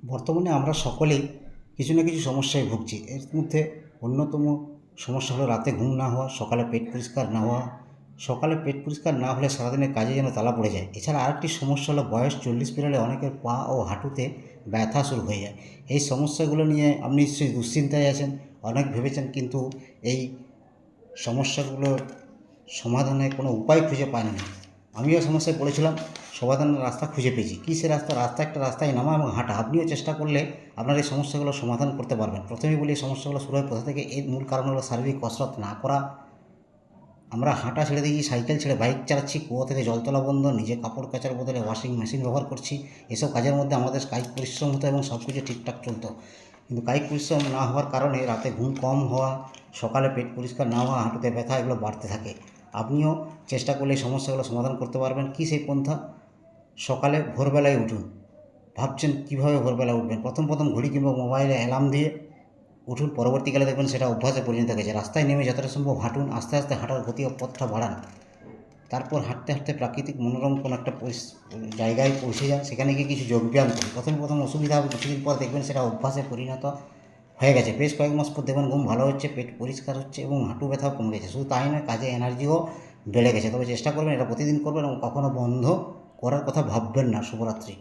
বর্তমানে আমরা সকলেই কিছু না কিছু সমস্যায় ভুগছি। এর মধ্যে অন্যতম সমস্যা হলো রাতে ঘুম না হওয়া, সকালে পেট পরিষ্কার না হওয়া। সকালে পেট পরিষ্কার না হলে সারাদিনের কাজে যেন তালা পড়ে যায়। এছাড়া আরেকটি সমস্যা হলো বয়স 40 পেরোলে অনেকের পা ও হাঁটুতে ব্যথা শুরু হয়ে যায়। এই সমস্যাগুলো নিয়ে আপনি নিশ্চয়ই দুশ্চিন্তায় আছেন, অনেক ভেবেছেন, কিন্তু এই সমস্যাগুলোর সমাধানের কোনো উপায় খুঁজে পাননি। আমিও সমস্যায় পড়েছিলাম, সমাধানের রাস্তা খুঁজে পেয়েছি। কী সে রাস্তা? একটা রাস্তায় নামা এবং হাঁটা। আপনিও চেষ্টা করলে আপনার এই সমস্যাগুলো সমাধান করতে পারবেন। প্রথমেই বলি, এই সমস্যাগুলো শুরু হয় কোথা থেকে। এর মূল কারণ হলো শারীরিক কসরত না করা। আমরা হাঁটা ছেড়ে দিয়েছি, সাইকেল ছেড়ে বাইক চালাচ্ছি, কুয়ো থেকে জল তোলা বন্ধ, নিজে কাপড় কাচার বদলে ওয়াশিং মেশিন ব্যবহার করছি। এসব কাজের মধ্যে আমাদের কায়িক পরিশ্রম হতো এবং সব কিছু ঠিকঠাক চলতো। কিন্তু কায়িক পরিশ্রম না হওয়ার কারণে রাতে ঘুম কম হওয়া, সকালে পেট পরিষ্কার না হওয়া, হাঁটুতে ব্যথা, এগুলো বাড়তে থাকে। আপনিও চেষ্টা করলে এই সমস্যাগুলো সমাধান করতে পারবেন। কী সেই পন্থা? সকালে ভোরবেলায় উঠুন। ভাবছেন কীভাবে ভোরবেলা উঠবেন? প্রথম ঘড়ি কিংবা মোবাইলে অ্যালার্ম দিয়ে উঠুন। পরবর্তীকালে দেখবেন সেটা অভ্যাসে পরিণত হয়ে গেছে। রাস্তায় নেমে যতটা সম্ভব হাঁটুন। আস্তে আস্তে হাঁটার গতি ও পথটা বাড়ান। তারপর হাঁটতে হাঁটতে প্রাকৃতিক মনোরম কোনো একটা জায়গায় পৌঁছে যান। সেখানে গিয়ে কিছু যোগব্যায়াম করুন। প্রথম অসুবিধা হবে, কিছুদিন পর দেখবেন সেটা অভ্যাসে পরিণত হয়ে গেছে। বেশ কয়েক মাস পর দেখবেন ঘুম ভালো হচ্ছে, পেট পরিষ্কার হচ্ছে এবং হাঁটু ব্যথাও কমে গেছে। শুধু তাই নয়, কাজে এনার্জিও বেড়ে গেছে। তবে চেষ্টা করবেন এটা প্রতিদিন করবেন এবং কখনও বন্ধ করার কথা ভাববেন না। শুভরাত্রি।